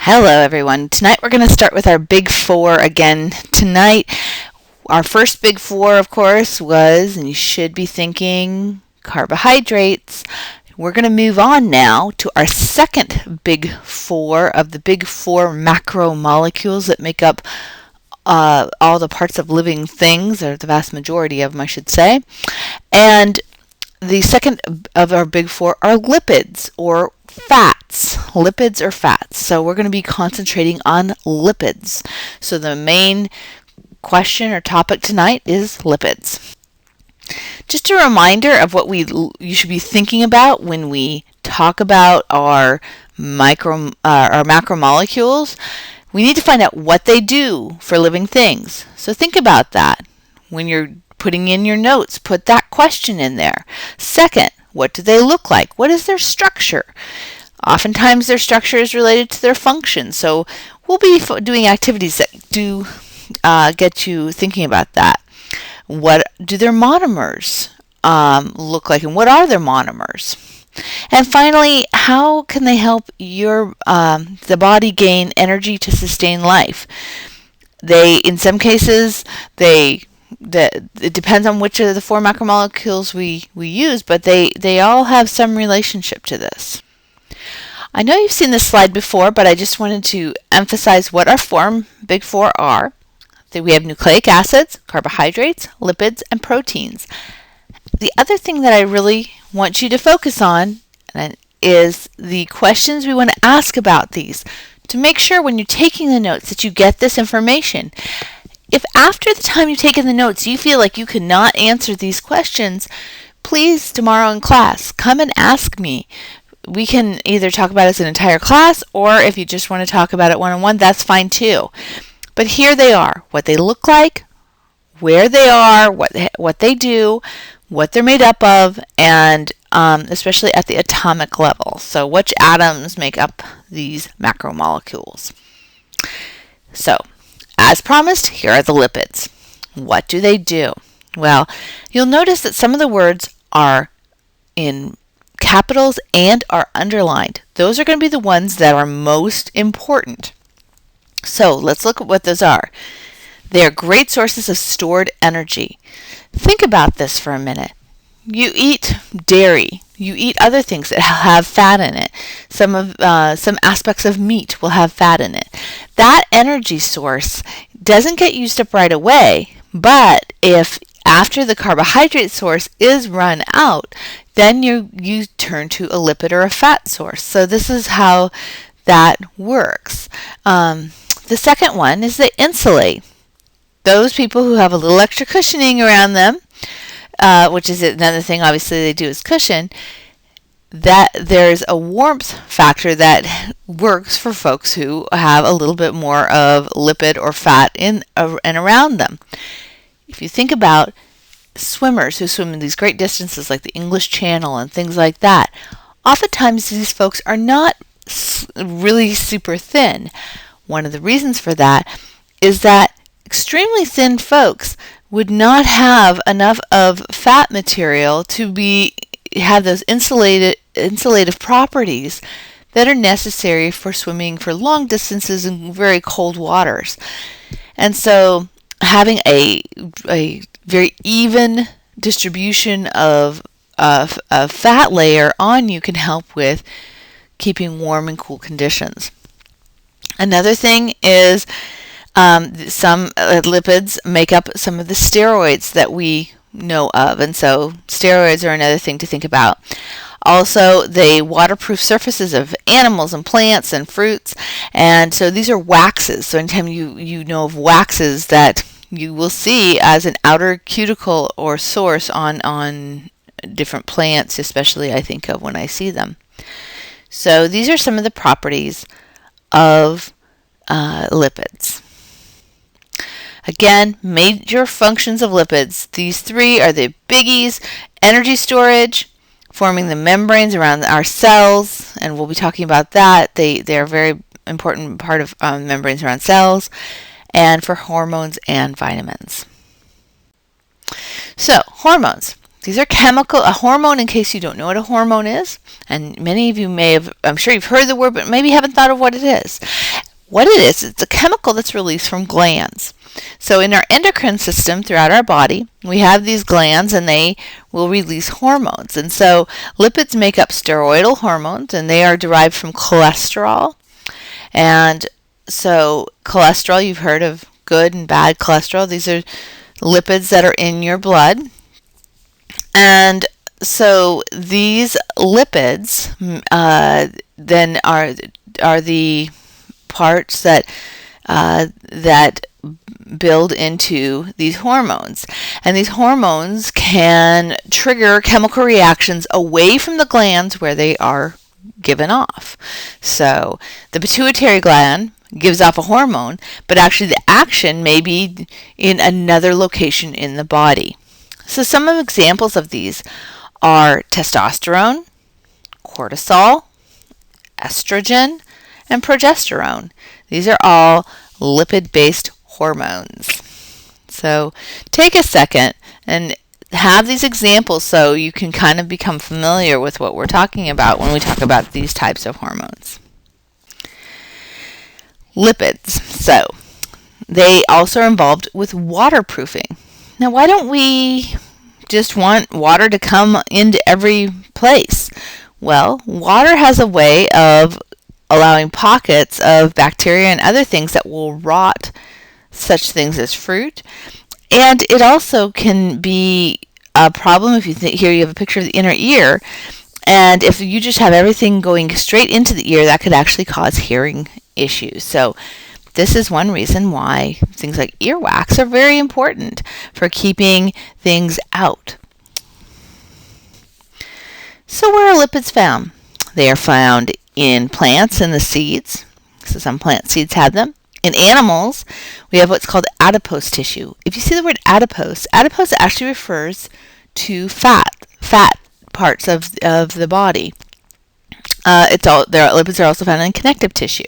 Hello everyone. Tonight we're going to start with our big four again. Tonight, our first big four, of course, was, and you should be thinking, carbohydrates. We're going to move on now to our second big four of the big four macromolecules that make up all the parts of living things, or the vast majority of them, I should say. And the second of our big four are lipids, or fats. Lipids or fats. So we're going to be concentrating on lipids. So the main question or topic tonight is lipids. Just a reminder of what you should be thinking about when we talk about our macromolecules. We need to find out what they do for living things. So think about that. When you're putting in your notes, put that question in there. Second, what do they look like? What is their structure? Oftentimes their structure is related to their function. So we'll be doing activities that do get you thinking about that. What do their monomers look like, and what are their monomers? And finally, how can they help the body gain energy to sustain life? In some cases, it depends on which of the four macromolecules we use, but they all have some relationship to this. I know you've seen this slide before, but I just wanted to emphasize what our big four are. That we have nucleic acids, carbohydrates, lipids, and proteins. The other thing that I really want you to focus on is the questions we want to ask about these, to make sure when you're taking the notes that you get this information. If after the time you've taken the notes you feel like you cannot answer these questions, please, tomorrow in class, come and ask me. We can either talk about it as an entire class, or if you just want to talk about it one-on-one, that's fine too. But here they are, what they look like, where they are, what they do, what they're made up of, and especially at the atomic level. So which atoms make up these macromolecules? So, as promised, here are the lipids. What do they do? Well, you'll notice that some of the words are in capitals and are underlined. Those are going to be the ones that are most important. So let's look at what those are. They are great sources of stored energy. Think about this for a minute. You eat dairy. You eat other things that have fat in it. Some aspects of meat will have fat in it. That energy source doesn't get used up right away, but if after the carbohydrate source is run out, then you turn to a lipid or a fat source. So this is how that works. The second one is they insulate. Those people who have a little extra cushioning around them, which is another thing obviously they do is cushion, that there's a warmth factor that works for folks who have a little bit more of lipid or fat in and around them. If you think about swimmers who swim in these great distances like the English Channel and things like that, oftentimes these folks are not really super thin. One of the reasons for that is that extremely thin folks would not have enough of fat material to have those insulative properties that are necessary for swimming for long distances in very cold waters. And so having a very even distribution of fat layer on you can help with keeping warm and cool conditions. Another thing is some lipids make up some of the steroids that we know of, and so steroids are another thing to think about. Also, they waterproof surfaces of animals and plants and fruits, and so these are waxes. So anytime you know of waxes that you will see as an outer cuticle or source on different plants, especially I think of when I see them. So these are some of the properties of lipids. Again, major functions of lipids. These three are the biggies: energy storage, forming the membranes around our cells, and we'll be talking about that. They're a very important part of membranes around cells, and for hormones and vitamins. So, hormones. These are a hormone, in case you don't know what a hormone is, and many of you may have, I'm sure you've heard the word, but maybe haven't thought of what it is. What it is, it's a chemical that's released from glands. So in our endocrine system throughout our body, we have these glands and they will release hormones. And so lipids make up steroidal hormones, and they are derived from cholesterol. And so cholesterol, you've heard of good and bad cholesterol. These are lipids that are in your blood. And so these lipids then are the parts that build into these hormones. And these hormones can trigger chemical reactions away from the glands where they are given off. So the pituitary gland gives off a hormone, but actually the action may be in another location in the body. So some of examples of these are testosterone, cortisol, estrogen, and progesterone. These are all lipid-based hormones. So take a second and have these examples so you can kind of become familiar with what we're talking about when we talk about these types of hormones. Lipids. So they also are involved with waterproofing. Now, why don't we just want water to come into every place? Well, water has a way of allowing pockets of bacteria and other things that will rot such things as fruit. And it also can be a problem if you here you have a picture of the inner ear, and if you just have everything going straight into the ear, that could actually cause hearing issues. So this is one reason why things like earwax are very important for keeping things out. So where are lipids found? They are found in plants and the seeds. So some plant seeds have them. In animals, we have what's called adipose tissue. If you see the word adipose actually refers to fat parts of the body. Lipids are also found in connective tissue.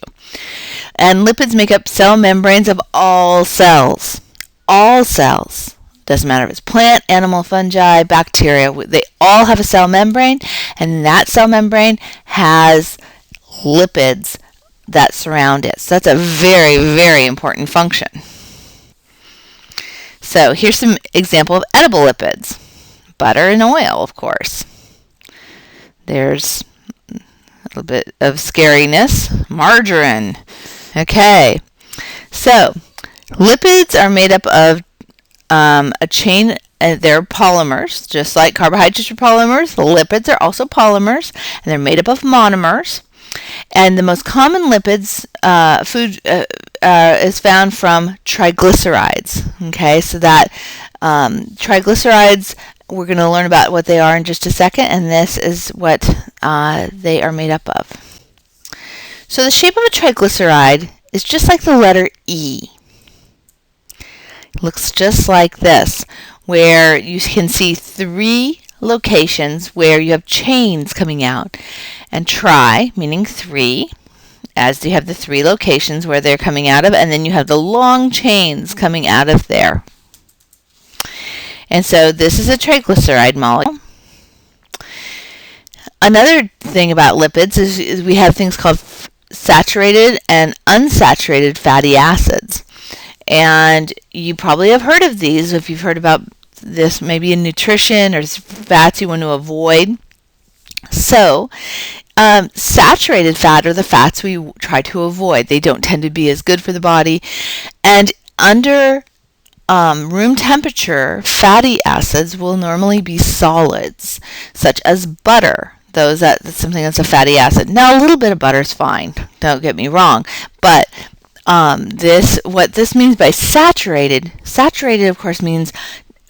And lipids make up cell membranes of all cells. All cells. Doesn't matter if it's plant, animal, fungi, bacteria. They all have a cell membrane, and that cell membrane has lipids that surround it. So that's a very, very important function. So here's some example of edible lipids. Butter and oil, of course. There's a little bit of scariness. Margarine. Okay. So lipids are made up of a chain. They're polymers, just like carbohydrates are polymers. Lipids are also polymers, and they're made up of monomers. And the most common lipids food is found from triglycerides. Okay, so that triglycerides, we're going to learn about what they are in just a second, and this is what they are made up of. So the shape of a triglyceride is just like the letter E. It looks just like this, where you can see three locations where you have chains coming out. And tri, meaning three, as you have the three locations where they're coming out of, and then you have the long chains coming out of there. And so this is a triglyceride molecule. Another thing about lipids is we have things called saturated and unsaturated fatty acids. And you probably have heard of these if you've heard about this maybe in nutrition or fats you want to avoid. So saturated fat are the fats we try to avoid. They don't tend to be as good for the body. And under room temperature, fatty acids will normally be solids, such as butter. That's something that's a fatty acid. Now, a little bit of butter is fine. Don't get me wrong. But what this means by saturated, of course, means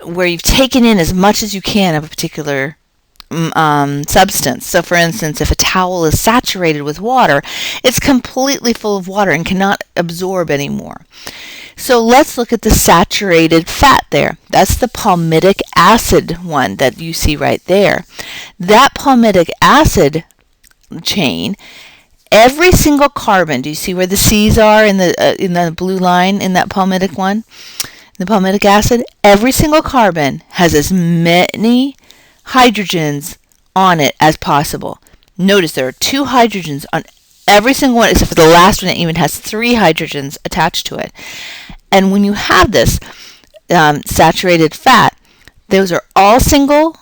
where you've taken in as much as you can of a particular substance. So for instance, if a towel is saturated with water, it's completely full of water and cannot absorb anymore. So let's look at the saturated fat there. That's the palmitic acid one that you see right there. That palmitic acid chain, every single carbon, do you see where the C's are in the blue line in that palmitic one? The palmitic acid, every single carbon has as many hydrogens on it as possible. Notice there are 2 hydrogens on every single one except for the last one that even has 3 hydrogens attached to it. And when you have this saturated fat, those are all single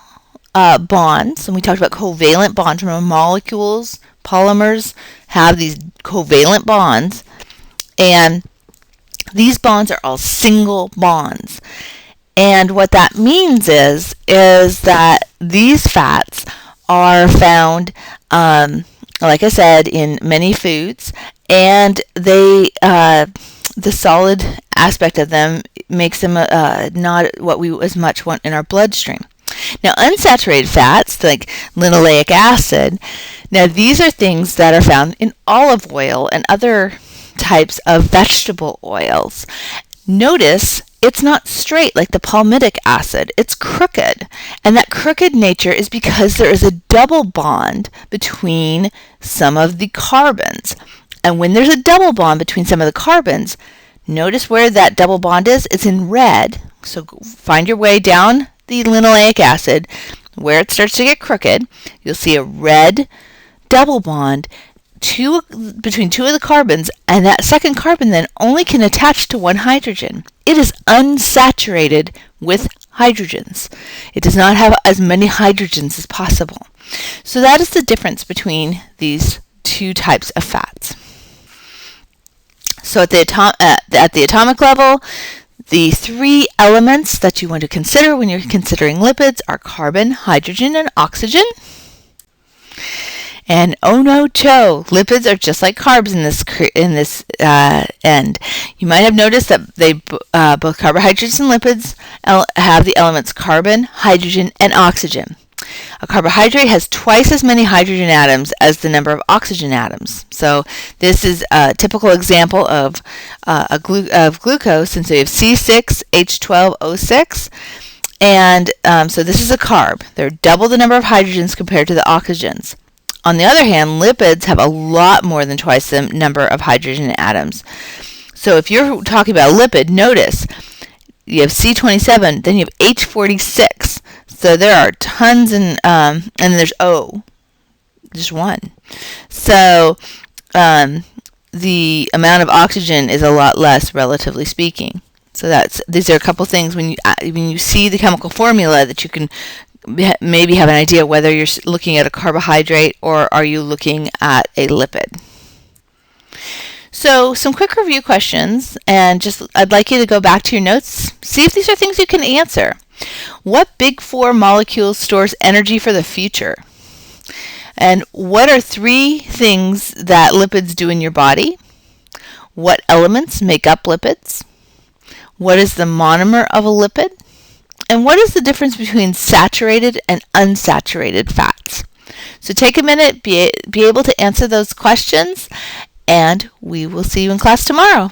bonds, and we talked about covalent bonds. Remember, molecules, polymers have these covalent bonds, and these bonds are all single bonds. And what that means is that these fats are found, like I said, in many foods, and they the solid aspect of them makes them not what we as much want in our bloodstream. Now, unsaturated fats like linoleic acid, now these are things that are found in olive oil and other types of vegetable oils. Notice it's not straight like the palmitic acid, it's crooked. And that crooked nature is because there is a double bond between some of the carbons. And when there's a double bond between some of the carbons, notice where that double bond is. It's in red. So find your way down the linoleic acid. Where it starts to get crooked, you'll see a red double bond between 2 of the carbons, and that second carbon then only can attach to 1 hydrogen. It is unsaturated with hydrogens. It does not have as many hydrogens as possible. So that is the difference between these 2 types of fats. So at the atomic level, the 3 elements that you want to consider when you're considering lipids are carbon, hydrogen, and oxygen. And oh no, lipids are just like carbs in this end. You might have noticed that they both carbohydrates and lipids have the elements carbon, hydrogen, and oxygen. A carbohydrate has twice as many hydrogen atoms as the number of oxygen atoms. So this is a typical example of glucose, since we have C6H12O6. And so this is a carb. They're double the number of hydrogens compared to the oxygens. On the other hand, lipids have a lot more than twice the number of hydrogen atoms. So if you're talking about a lipid, notice you have C27, then you have H46. So there are tons, and then there's O, just 1. So the amount of oxygen is a lot less, relatively speaking. So these are a couple things when you see the chemical formula that you can maybe have an idea whether you're looking at a carbohydrate or are you looking at a lipid. So some quick review questions, and I'd like you to go back to your notes, see if these are things you can answer. What big 4 molecule stores energy for the future? And what are 3 things that lipids do in your body? What elements make up lipids? What is the monomer of a lipid? And what is the difference between saturated and unsaturated fats? So take a minute, be able to answer those questions, and we will see you in class tomorrow.